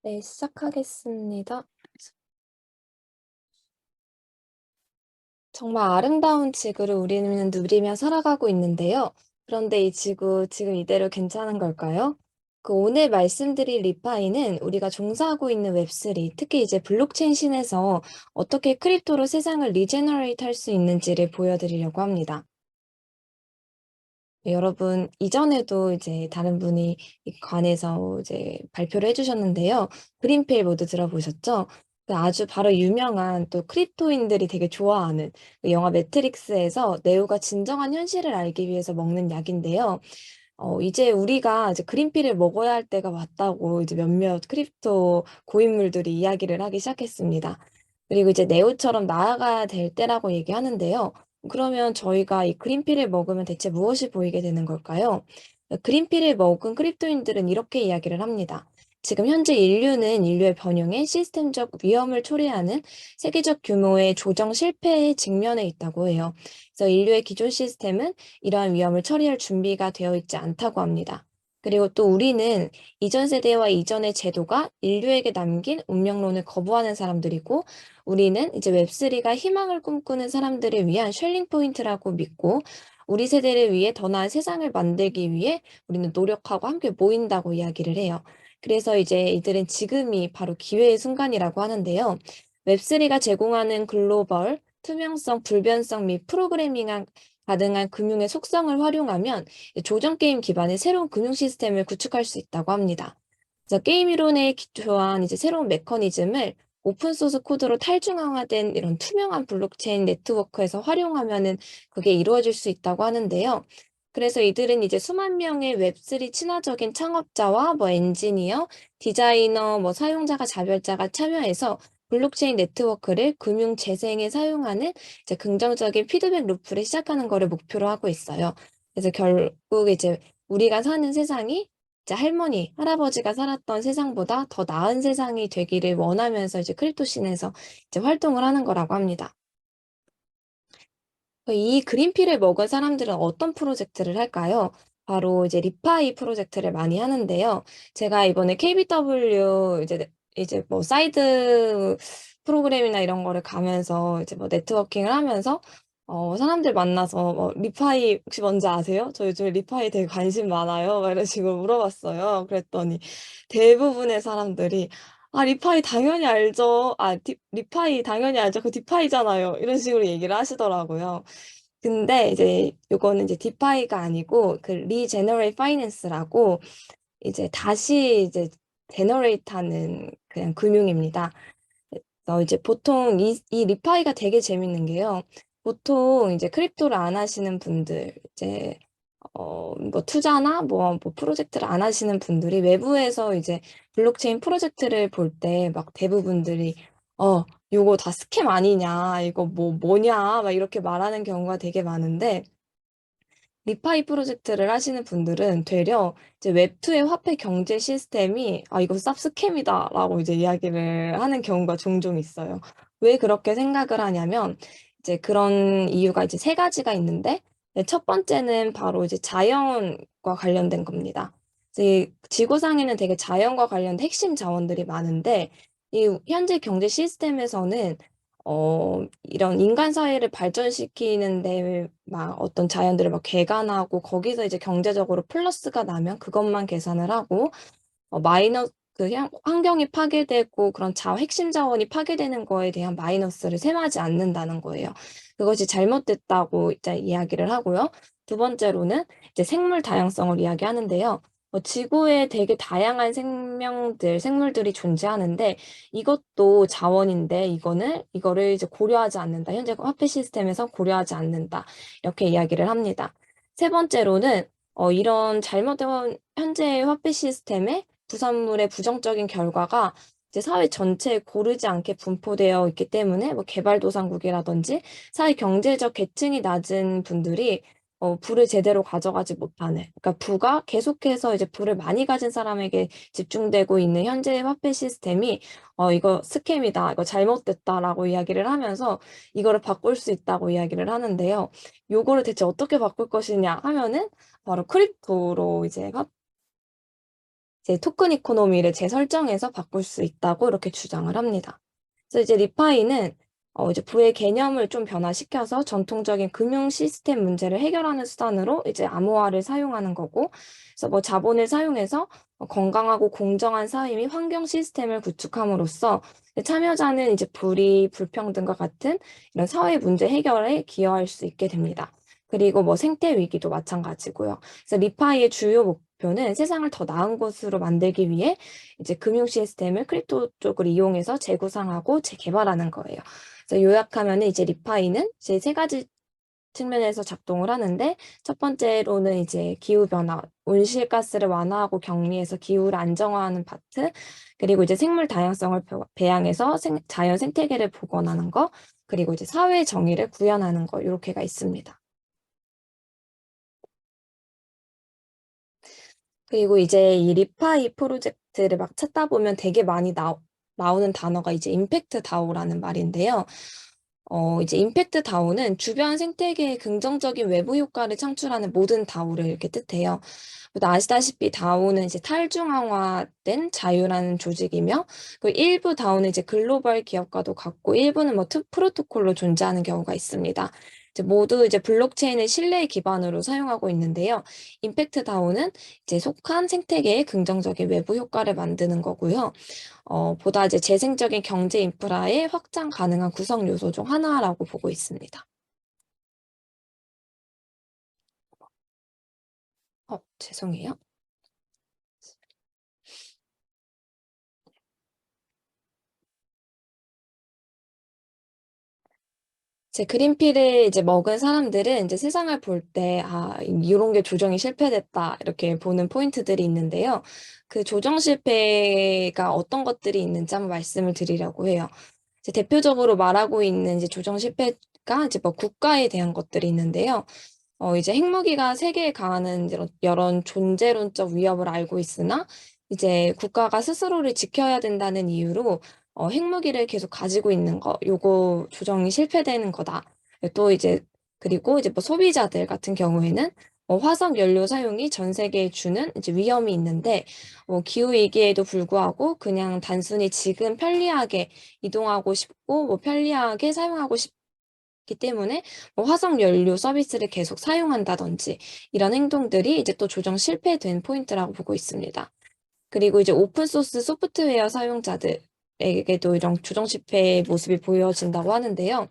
네, 시작하겠습니다. 정말 아름다운 지구를 우리는 누리며 살아가고 있는데요. 그런데 이 지구 지금 이대로 괜찮은 걸까요? 오늘 말씀드릴 리파이는 우리가 종사하고 있는 웹3, 특히 이제 블록체인 신에서 어떻게 크립토로 세상을 리제너레이트 할 수 있는지를 보여드리려고 합니다. 네, 여러분, 이전에도 이제 다른 분이 이 관해서 이제 발표를 해주셨는데요. 그린필 모두 들어보셨죠? 아주 바로 유명한 또 크립토인들이 되게 좋아하는 그 영화 매트릭스에서 네오가 진정한 현실을 알기 위해서 먹는 약인데요. 이제 우리가 이제 그린필을 먹어야 할 때가 왔다고 이제 몇몇 크립토 고인물들이 이야기를 하기 시작했습니다. 그리고 이제 네오처럼 나아가야 될 때라고 얘기하는데요. 그러면 저희가 이 그린필을 먹으면 대체 무엇이 보이게 되는 걸까요? 그린필을 먹은 크립토인들은 이렇게 이야기를 합니다. 지금 현재 인류는 인류의 번영에 시스템적 위험을 초래하는 세계적 규모의 조정 실패에 직면해 있다고 해요. 그래서 인류의 기존 시스템은 이러한 위험을 처리할 준비가 되어 있지 않다고 합니다. 그리고 또 우리는 이전 세대와 이전의 제도가 인류에게 남긴 운명론을 거부하는 사람들이고, 우리는 이제 웹3가 희망을 꿈꾸는 사람들을 위한 쉘링 포인트라고 믿고, 우리 세대를 위해 더 나은 세상을 만들기 위해 우리는 노력하고 함께 모인다고 이야기를 해요. 그래서 이제 이들은 지금이 바로 기회의 순간이라고 하는데요. 웹3가 제공하는 글로벌, 투명성, 불변성 및 프로그래밍 가능한 금융의 속성을 활용하면 조정 게임 기반의 새로운 금융 시스템을 구축할 수 있다고 합니다. 그래서 게임 이론에 기초한 이제 새로운 메커니즘을 오픈 소스 코드로 탈중앙화된 이런 투명한 블록체인 네트워크에서 활용하면은 그게 이루어질 수 있다고 하는데요. 그래서 이들은 이제 수만 명의 웹3 친화적인 창업자와 뭐 엔지니어, 디자이너, 뭐 사용자가 자별자가 참여해서 블록체인 네트워크를 금융 재생에 사용하는 이제 긍정적인 피드백 루프를 시작하는 거를 목표로 하고 있어요. 그래서 결국 이제 우리가 사는 세상이 이제 할머니, 할아버지가 살았던 세상보다 더 나은 세상이 되기를 원하면서 이제 크립토신에서 이제 활동을 하는 거라고 합니다. 이 그린필을 먹은 사람들은 어떤 프로젝트를 할까요? 바로 이제 리파이 프로젝트를 많이 하는데요. 제가 이번에 KBW 이제 뭐 사이드 프로그램이나 이런 거를 가면서 이제 뭐 네트워킹을 하면서 사람들 만나서 리파이 혹시 뭔지 아세요? 저 요즘에 리파이 되게 관심 많아요. 막 이런 식으로 물어봤어요. 그랬더니 대부분의 사람들이 리파이 당연히 알죠. 리파이 당연히 알죠. 그 디파이잖아요. 이런 식으로 얘기를 하시더라고요. 근데 이제 요거는 이제 디파이가 아니고 그 리제너레이트 파이낸스라고 이제 다시 이제 제너레이트 하는 그냥 금융입니다. 그래서 이제 보통 이 리파이가 되게 재밌는 게요. 보통 이제 크립토를 안 하시는 분들, 이제 뭐 투자나 뭐 프로젝트를 안 하시는 분들이 외부에서 이제 블록체인 프로젝트를 볼 때 막 대부분들이 요거 다 스캠 아니냐, 이거 뭐냐, 막 이렇게 말하는 경우가 되게 많은데, 리파이 프로젝트를 하시는 분들은 되려 이제 웹2의 화폐 경제 시스템이 이거 쌉 스캠이다라고 이제 이야기를 하는 경우가 종종 있어요. 왜 그렇게 생각을 하냐면 이제 그런 이유가 이제 세 가지가 있는데, 첫 번째는 바로 이제 자연과 관련된 겁니다. 이제 지구상에는 되게 자연과 관련된 핵심 자원들이 많은데, 이 현재 경제 시스템에서는 이런 인간 사회를 발전시키는데 막 어떤 자연들을 막 개간하고 거기서 이제 경제적으로 플러스가 나면 그것만 계산을 하고 마이너 그 환경이 파괴되고 그런 핵심 자원이 파괴되는 거에 대한 마이너스를 셈하지 않는다는 거예요. 그것이 잘못됐다고 이제 이야기를 하고요. 두 번째로는 이제 생물 다양성을 이야기하는데요. 지구에 되게 다양한 생물들이 존재하는데 이것도 자원인데 이거를 이제 고려하지 않는다. 현재 화폐 시스템에서 고려하지 않는다. 이렇게 이야기를 합니다. 세 번째로는 이런 잘못된 현재의 화폐 시스템에 부산물의 부정적인 결과가 이제 사회 전체에 고르지 않게 분포되어 있기 때문에 뭐 개발도상국이라든지 사회 경제적 계층이 낮은 분들이 부를 제대로 가져가지 못하는, 그러니까 부가 계속해서 이제 부를 많이 가진 사람에게 집중되고 있는 현재의 화폐 시스템이 이거 스캠이다, 이거 잘못됐다라고 이야기를 하면서 이거를 바꿀 수 있다고 이야기를 하는데요. 요거를 대체 어떻게 바꿀 것이냐 하면은 바로 크립토로 이제 이제 토큰 이코노미를 재설정해서 바꿀 수 있다고 이렇게 주장을 합니다. 그래서 이제 리파이는 이제 부의 개념을 좀 변화시켜서 전통적인 금융 시스템 문제를 해결하는 수단으로 이제 암호화를 사용하는 거고, 그래서 뭐 자본을 사용해서 건강하고 공정한 사회 및 환경 시스템을 구축함으로써 참여자는 이제 불이, 불평등과 같은 이런 사회 문제 해결에 기여할 수 있게 됩니다. 그리고 뭐 생태 위기도 마찬가지고요. 그래서 리파이의 주요 목표는 세상을 더 나은 곳으로 만들기 위해 이제 금융 시스템을 크립토 쪽을 이용해서 재구상하고 재개발하는 거예요. 그래서 요약하면은 이제 리파이는 이제 세 가지 측면에서 작동을 하는데, 첫 번째로는 이제 기후변화, 온실가스를 완화하고 격리해서 기후를 안정화하는 파트, 그리고 이제 생물 다양성을 배양해서 자연 생태계를 복원하는 거, 그리고 이제 사회 정의를 구현하는 거, 이렇게가 있습니다. 그리고 이제 이 리파이 프로젝트를 막 찾다 보면 되게 많이 나오는 단어가 이제 임팩트 다오라는 말인데요. 이제 임팩트 다오는 주변 생태계에 긍정적인 외부 효과를 창출하는 모든 다오를 이렇게 뜻해요. 또 아시다시피 다오는 이제 탈중앙화된 자유라는 조직이며, 그 일부 다오는 이제 글로벌 기업과도 같고, 일부는 뭐 프로토콜로 존재하는 경우가 있습니다. 이제 모두 이제 블록체인을 신뢰 기반으로 사용하고 있는데요. 임팩트 다오는 이제 속한 생태계에 긍정적인 외부 효과를 만드는 거고요. 보다 이제 재생적인 경제 인프라의 확장 가능한 구성 요소 중 하나라고 보고 있습니다. 죄송해요. 제 그린피를 이제 먹은 사람들은 이제 세상을 볼 때, 이런 게 조정이 실패됐다, 이렇게 보는 포인트들이 있는데요. 그 조정 실패가 어떤 것들이 있는지 한번 말씀을 드리려고 해요. 이제 대표적으로 말하고 있는 이제 조정 실패가 이제 뭐 국가에 대한 것들이 있는데요. 이제 핵무기가 세계에 가하는 여러 존재론적 위협을 알고 있으나, 이제 국가가 스스로를 지켜야 된다는 이유로 핵무기를 계속 가지고 있는 거, 요거 조정이 실패되는 거다. 또 이제, 그리고 이제 뭐 소비자들 같은 경우에는 화석 연료 사용이 전 세계에 주는 이제 위험이 있는데, 기후 위기에도 불구하고 그냥 단순히 지금 편리하게 이동하고 싶고, 뭐 편리하게 사용하고 기 때문에 뭐 화석 연료 서비스를 계속 사용한다든지, 이런 행동들이 이제 또 조정 실패된 포인트라고 보고 있습니다. 그리고 이제 오픈 소스 소프트웨어 사용자들에게도 이런 조정 실패의 모습이 보여진다고 하는데요.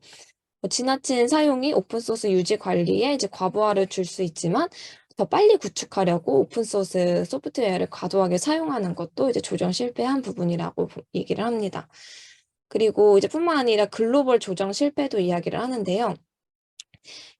지나친 사용이 오픈 소스 유지 관리에 이제 과부하를 줄 수 있지만, 더 빨리 구축하려고 오픈 소스 소프트웨어를 과도하게 사용하는 것도 이제 조정 실패한 부분이라고 얘기를 합니다. 그리고 이제 뿐만 아니라 글로벌 조정 실패도 이야기를 하는데요.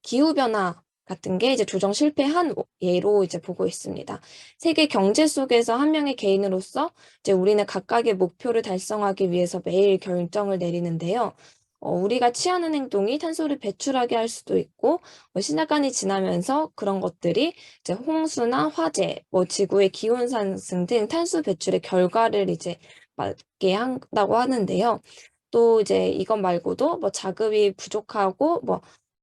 기후변화 같은 게 이제 조정 실패한 예로 이제 보고 있습니다. 세계 경제 속에서 한 명의 개인으로서 이제 우리는 각각의 목표를 달성하기 위해서 매일 결정을 내리는데요. 우리가 취하는 행동이 탄소를 배출하게 할 수도 있고, 시간이 지나면서 그런 것들이 이제 홍수나 화재, 뭐 지구의 기온 상승 등 탄소 배출의 결과를 이제 맞게 한다고 하는데요. 또 이제 이것 말고도 뭐 자급이 부족하고 뭐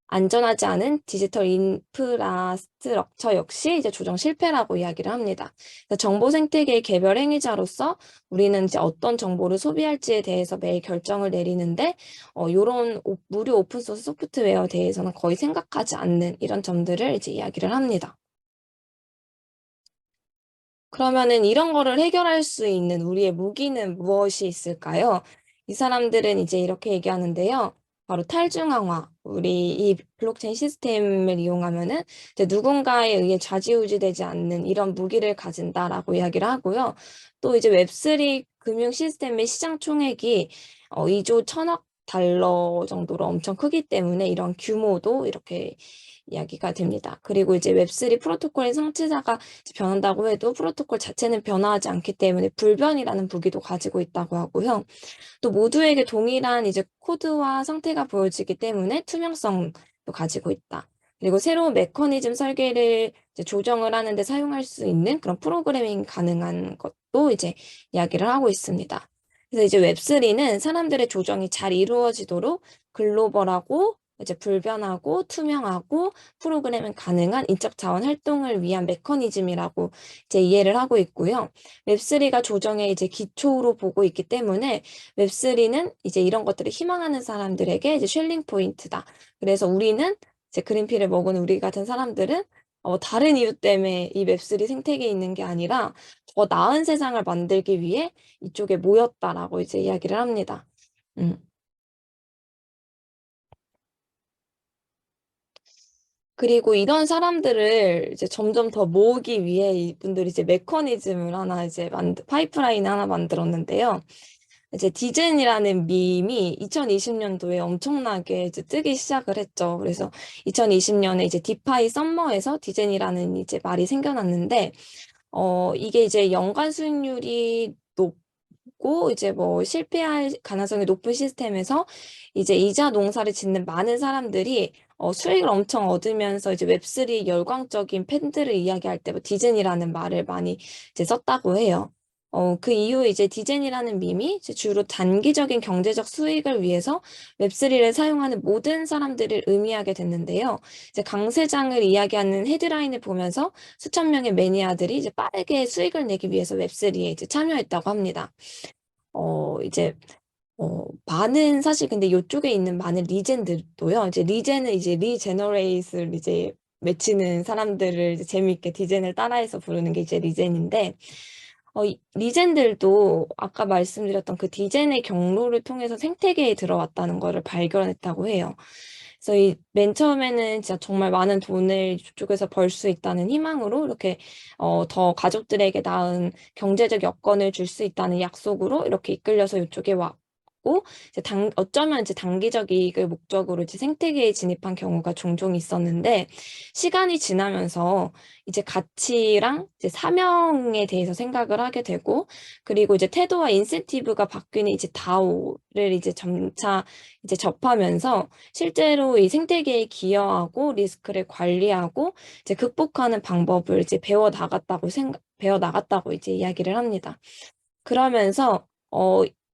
안전하지 않은 디지털 인프라스트럭처 역시 이제 조정 실패라고 이야기를 합니다. 그래서 정보 생태계의 개별 행위자로서 우리는 이제 어떤 정보를 소비할지에 대해서 매일 결정을 내리는데, 요런 무료 오픈 소스 소프트웨어에 대해서는 거의 생각하지 않는 이런 점들을 이제 이야기를 합니다. 그러면은 이런 거를 해결할 수 있는 우리의 무기는 무엇이 있을까요? 이 사람들은 이제 이렇게 얘기하는데요. 바로 탈중앙화. 우리 이 블록체인 시스템을 이용하면은 이제 누군가에 의해 좌지우지되지 않는 이런 무기를 가진다라고 이야기를 하고요. 또 이제 웹3 금융 시스템의 시장 총액이 2조 1천억 달러 정도로 엄청 크기 때문에 이런 규모도 이렇게 이야기가 됩니다. 그리고 이제 웹3 프로토콜의 상태자가 변한다고 해도 프로토콜 자체는 변화하지 않기 때문에 불변이라는 부기도 가지고 있다고 하고요. 또 모두에게 동일한 이제 코드와 상태가 보여지기 때문에 투명성도 가지고 있다. 그리고 새로운 메커니즘 설계를 이제 조정을 하는데 사용할 수 있는 그런 프로그래밍 가능한 것도 이제 이야기를 하고 있습니다. 그래서 이제 웹3는 사람들의 조정이 잘 이루어지도록 글로벌하고 이제 불변하고 투명하고 프로그램 가능한 인적 자원 활동을 위한 메커니즘이라고 이제 이해를 하고 있고요. 웹3가 조정의 이제 기초로 보고 있기 때문에 웹3는 이제 이런 것들을 희망하는 사람들에게 이제 쉘링 포인트다. 그래서 우리는 이제 그린피를 먹은 우리 같은 사람들은 다른 이유 때문에 이 웹3 생태계에 있는 게 아니라 더 나은 세상을 만들기 위해 이쪽에 모였다라고 이제 이야기를 합니다. 음. 그리고 이런 사람들을 이제 점점 더 모으기 위해 이분들이 이제 메커니즘을 하나 이제 파이프라인 하나 만들었는데요. 이제 디젠이라는 밈이 2020년도에 엄청나게 이제 뜨기 시작을 했죠. 그래서 2020년에 이제 디파이 썸머에서 디젠이라는 이제 말이 생겨났는데, 이게 이제 연간 수익률이 높고, 이제 뭐 실패할 가능성이 높은 시스템에서 이제 이자 농사를 짓는 많은 사람들이 수익을 엄청 얻으면서 이제 웹3 열광적인 팬들을 이야기할 때 뭐 디즈니라는 말을 많이 이제 썼다고 해요. 그 이후 이제 디젠이라는 밈이 이제 주로 단기적인 경제적 수익을 위해서 웹3를 사용하는 모든 사람들을 의미하게 됐는데요. 이제 강세장을 이야기하는 헤드라인을 보면서 수천 명의 매니아들이 이제 빠르게 수익을 내기 위해서 웹3에 이제 참여했다고 합니다. 이제 많은 사실 근데 이쪽에 있는 많은 리젠들도요. 이제 리젠은 이제 리제너레이스를 이제 맺히는 사람들을 이제 재미있게 디젠을 따라해서 부르는 게 이제 리젠인데 이 리젠들도 아까 말씀드렸던 그 디젠의 경로를 통해서 생태계에 들어왔다는 거를 발견했다고 해요. 그래서 이 맨 처음에는 진짜 정말 많은 돈을 이쪽에서 벌 수 있다는 희망으로 이렇게 더 가족들에게 나은 경제적 여건을 줄 수 있다는 약속으로 이렇게 이끌려서 이쪽에 왔고 이제 어쩌면 이제 단기적 이익을 목적으로 이제 생태계에 진입한 경우가 종종 있었는데 시간이 지나면서 이제 가치랑 이제 사명에 대해서 생각을 하게 되고 그리고 이제 태도와 인센티브가 바뀌는 이제 다오를 이제 점차 이제 접하면서 실제로 이 생태계에 기여하고 리스크를 관리하고 이제 극복하는 방법을 이제 배워 나갔다고 이제 이야기를 합니다. 그러면서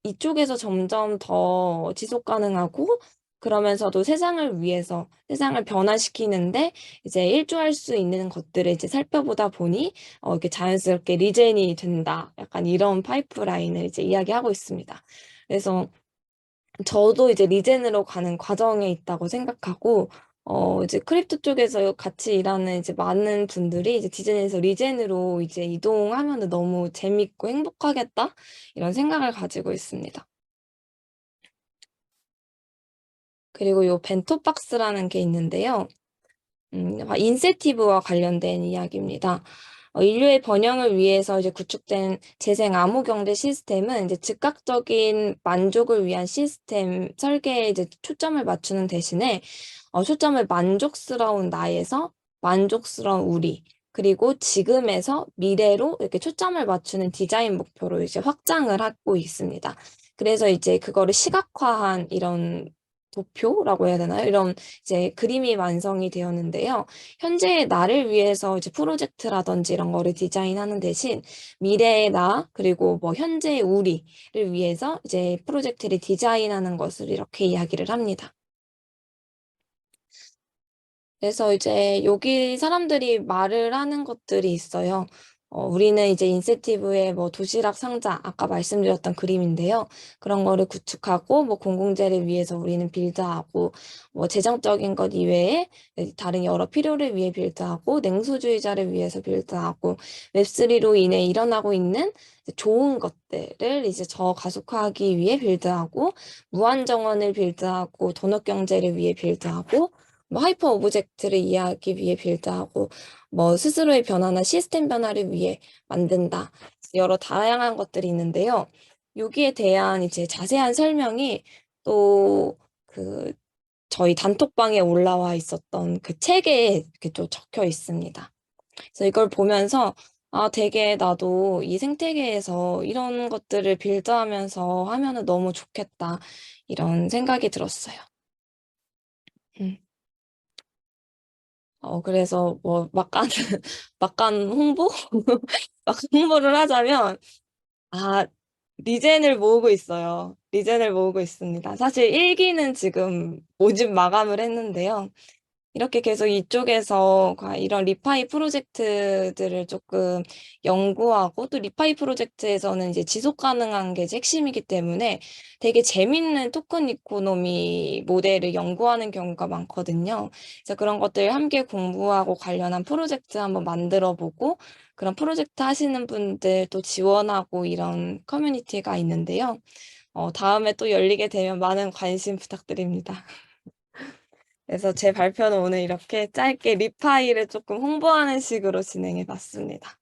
이쪽에서 점점 더 지속 가능하고 그러면서도 세상을 위해서 세상을 변화시키는데 이제 일조할 수 있는 것들을 이제 살펴보다 보니 이렇게 자연스럽게 리젠이 된다. 약간 이런 파이프라인을 이제 이야기하고 있습니다. 그래서 저도 이제 리젠으로 가는 과정에 있다고 생각하고, 이제 크립토 쪽에서 같이 일하는 이제 많은 분들이 이제 디즈니에서 리젠으로 이제 이동하면 너무 재밌고 행복하겠다? 이런 생각을 가지고 있습니다. 그리고 요 벤토박스라는 게 있는데요. 인센티브와 관련된 이야기입니다. 인류의 번영을 위해서 이제 구축된 재생 암호 경제 시스템은 이제 즉각적인 만족을 위한 시스템 설계에 이제 초점을 맞추는 대신에 초점을 만족스러운 나에서 만족스러운 우리 그리고 지금에서 미래로 이렇게 초점을 맞추는 디자인 목표로 이제 확장을 하고 있습니다. 그래서 이제 그거를 시각화한 이런 도표라고 해야 되나요? 이런 이제 그림이 완성이 되었는데요. 현재의 나를 위해서 이제 프로젝트라든지 이런 거를 디자인하는 대신 미래의 나, 그리고 뭐 현재의 우리를 위해서 이제 프로젝트를 디자인하는 것을 이렇게 이야기를 합니다. 그래서 이제 여기 사람들이 말을 하는 것들이 있어요. 우리는 이제 인센티브의 뭐 도시락 상자, 아까 말씀드렸던 그림인데요. 그런 거를 구축하고, 뭐 공공재를 위해서 우리는 빌드하고, 뭐 재정적인 것 이외에 다른 여러 필요를 위해 빌드하고, 냉소주의자를 위해서 빌드하고, 웹3로 인해 일어나고 있는 좋은 것들을 이제 저가속화하기 위해 빌드하고, 무한정원을 빌드하고, 도넛 경제를 위해 빌드하고, 뭐 하이퍼 오브젝트를 이해하기 위해 빌드하고 뭐 스스로의 변화나 시스템 변화를 위해 만든다. 여러 다양한 것들이 있는데요. 여기에 대한 이제 자세한 설명이 또 그 저희 단톡방에 올라와 있었던 그 책에 이렇게 또 적혀 있습니다. 그래서 이걸 보면서 되게 나도 이 생태계에서 이런 것들을 빌드하면서 하면은 너무 좋겠다. 이런 생각이 들었어요. 음. 그래서 뭐 막간 막간 홍보? 막간 홍보를 하자면 아 리젠을 모으고 있어요. 리젠을 모으고 있습니다. 사실 1 기는 지금 모집 마감을 했는데요. 이렇게 계속 이쪽에서 이런 리파이 프로젝트들을 조금 연구하고, 또 리파이 프로젝트에서는 이제 지속 가능한 게 이제 핵심이기 때문에 되게 재밌는 토큰 이코노미 모델을 연구하는 경우가 많거든요. 그래서 그런 것들 함께 공부하고 관련한 프로젝트 한번 만들어 보고, 그런 프로젝트 하시는 분들 또 지원하고 이런 커뮤니티가 있는데요. 다음에 또 열리게 되면 많은 관심 부탁드립니다. 그래서 제 발표는 오늘 이렇게 짧게 리파이를 조금 홍보하는 식으로 진행해 봤습니다.